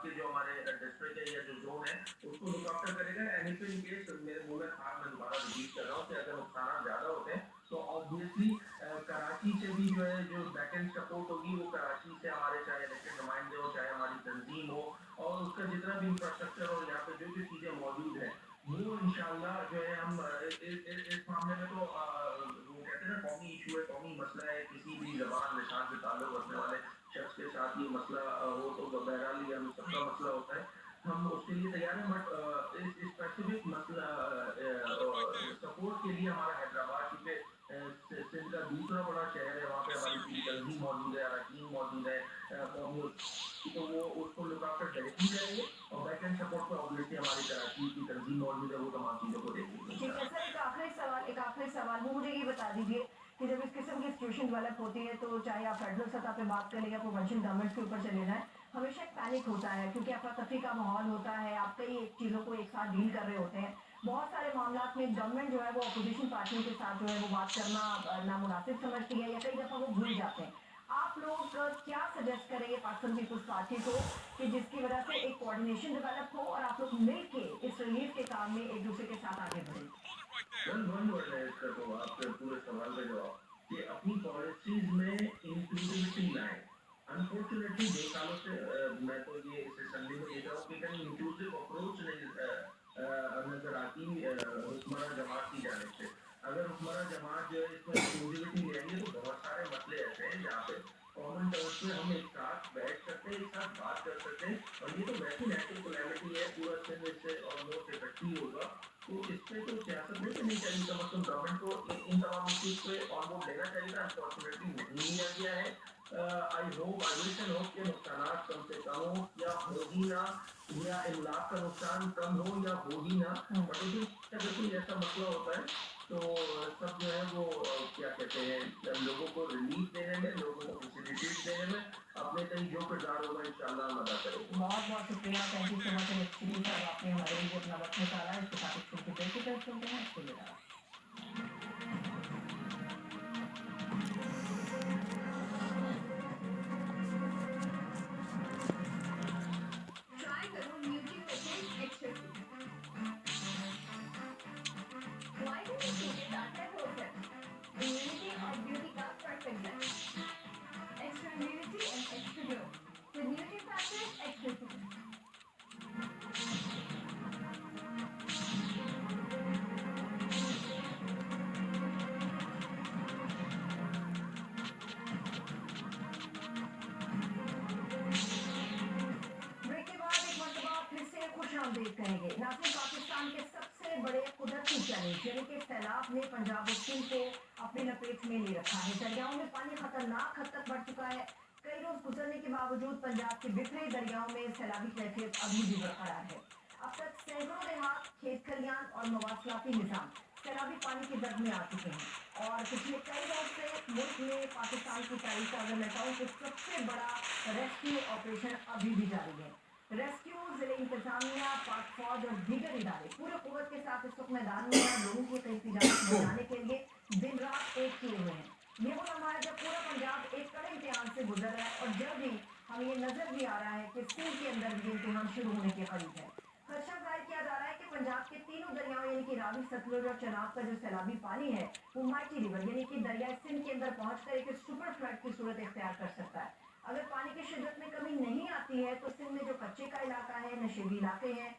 के जो हमारे डिस्ट्रिक्ट है या जो ज़ोन है, उसको लुक आफ्टर करेगा। एंड इफ इन केस मेरे मुँह में खार मैं दोबारा रिपीट कर रहा हूँ कि अगर नुकसानात ज़्यादा होते हैं, तो ऑब्वियसली कराची से भी जो है जो बैकएंड सपोर्ट होगी वो कराची से हमारे चाहे इलेक्टेड नुमाइंदे हो, चाहे हमारी तंज़ीम हो और उसका जितना भी इंफ्रास्ट्रक्चर और यहाँ पे जो-जो चीज़ें मौजूद हैं, वो इंशाअल्लाह जो है हम इस मामले में तो वो कहते हैं ना कौमी इश्यू है, कौमी मसला है, किसी भी ज़बान लिसान से ताल्लुक़ रखने वाले शख्स के साथ ये मसला हो तो बहरहाल ये हम सबका मसला होता है। हम उसके लिए तैयार हैं बट इस स्पेसिफिक मसला सपोर्ट के लिए हमारा हैदराबाद चूँकि सिंध का दूसरा बड़ा शहर है, वहाँ पे हमारी पूरी तंज़ीम मौजूद है, अरकान मौजूद है कौमी तो वो उसको लुक आफ्टर डायरेक्टली करेंगे और बैक एंड सपोर्ट पे ऑब्वियसली हमारी कराची की तंज़ीम मौजूद है, वो तमाम चीज़ों को देखेगी ठीक है इंशाअल्लाह। सर, एक आखिरी सवाल वो मुझे ये बता दीजिए कि जब इस किस्म की सिचुएशन डेवलप होती है तो चाहे आप फेडरल सतह पे बात करें या प्रोविंशियल गवर्नमेंट के ऊपर चले जाएं, हमेशा एक पैनिक होता है क्योंकि अफरा तफरी का माहौल होता है, आप कई एक चीज़ों को एक साथ डील कर रहे होते हैं। बहुत सारे मामलात में गवर्नमेंट जो है वो अपोजिशन पार्टियों के साथ जो है वो बात करना नामुनासिब समझती है या कई दफ़ा वो भूल जाते हैं। आप लोग क्या सजेस्ट करेंगे पाकिस्तान पीपल्स पार्टी को कि जिसकी वजह से एक कोऑर्डिनेशन डेवलप हो और आप लोग मिल के इस रिलीफ के काम में एक दूसरे के साथ आगे बढ़ें? वन वर्ड है इसका तो आपके पूरे सवाल का जवाब कि अपनी पॉलिसीज में इंक्लूसिविटी लाएं। अनफॉर्चुनेटली 2 सालों से मैं तो ये इस असेंबली में देख रहा हूँ कि कहीं इंक्लूसिव अप्रोच नहीं नजर आती हुक्मरान जमात की जानिब से। अगर हुक्मरान जमात जो है इसमें इंक्लूसिविटी ले आएगी तो बहुत सारे मसले ऐसे हैं जहाँ पे कॉमन टर्म्स पे हम एक साथ बैठ सकते हैं, एक साथ बात कर सकते हैं और ये तो वैसी नेचुरल कैलेमिटी है, पूरा सिंध इससे ऑलमोस्ट इफेक्ट ही होगा। तो इस पे तो सियासत नहीं करनी चाहिए, कम से कम गवर्नमेंट को इन तमाम इश्यूज पे ऑन बोर्ड लेना चाहिए था। अनफॉर्चुनेटली नहीं लिया गया है। आई विश एंड होप के नुकसानात कम से कम हो या हो ही ना, या इमलाक का नुकसान कम हो या हो ही ना। बट लेकिन अगर कोई ऐसा मसला होता है तो सब जो है वो क्या कहते हैं लोगों को रिलीफ देने में, लोगों को फैसिलिटेट देने में अपने कहीं जो किरदार होगा इंशाल्लाह हम अदा करेंगे। बहुत बहुत शुक्रिया, thank you so much experience और आपने हमारे लिए अपना वक्त निकाला। इसके साथ एक छोटी ब्रेक की तरफ चलते हैं, इसके लिए ट्राई करो न्यूट्री एक्स्ट्रा वाइटमिन सी के साथ है प्रोसेस इम्यूनिटी और ब्यूटी का perfect blend extra immunity and extra glow with nutri factors extra food. Break के बाद एक मरतबा फिर से खुश आमदीद कहेंगे। नाज़रीन, पाकिस्तान के सबसे बड़े कुदरती चैलेंज यानी कि सैलाब ने पंजाब और सिंध को अपनी लपेट में ले रखा है। दरियाओं में पानी खतरनाक हद तक बढ़ चुका है। कई रोज गुजरने के बावजूद पंजाब के बिखरे दरियाओं में सैलाबी कैफियत अभी भी बरकरार है। अब तक सैकड़ों देहात, खेत खलियान और मवासलाती निजाम सैलाबी पानी की जद में आ चुके हैं और पिछले कई रोज से मुल्क में पाकिस्तान की तारीख का अगर मैं कहूँ तो सबसे बड़ा रेस्क्यू ऑपरेशन अभी भी जारी है। रेस्क्यू, जिले इंतजामिया, पाक फौज और दीगर इदारे पूरे कुव्वत के साथ इस वक्त मैदान में हैं। लोगों की कई जान बचाने के लिए दिन रात एक किए हुए हैं। ये वो लम्हा है जब पूरा पंजाब एक कड़े इम्तिहान से गुजर रहा है और जल्द ही हमें ये नजर भी आ रहा है कि सिंध के अंदर भी इम्तिहान शुरू होने के करीब है। खदशा जाहिर किया जा रहा है कि पंजाब के तीनों दरियाओं यानी कि रावी, सतलुज और चनाब का जो सैलाबी पानी है वो माइटी रिवर यानी कि दरिया सिंध के अंदर पहुंचकर एक सुपर फ्लड की सूरत इख्तियार कर सकता है। अगर पानी की शिद्दत में कमी नहीं आती है तो सिंध में जो कच्चे का इलाका है, नशेबी इलाके हैं,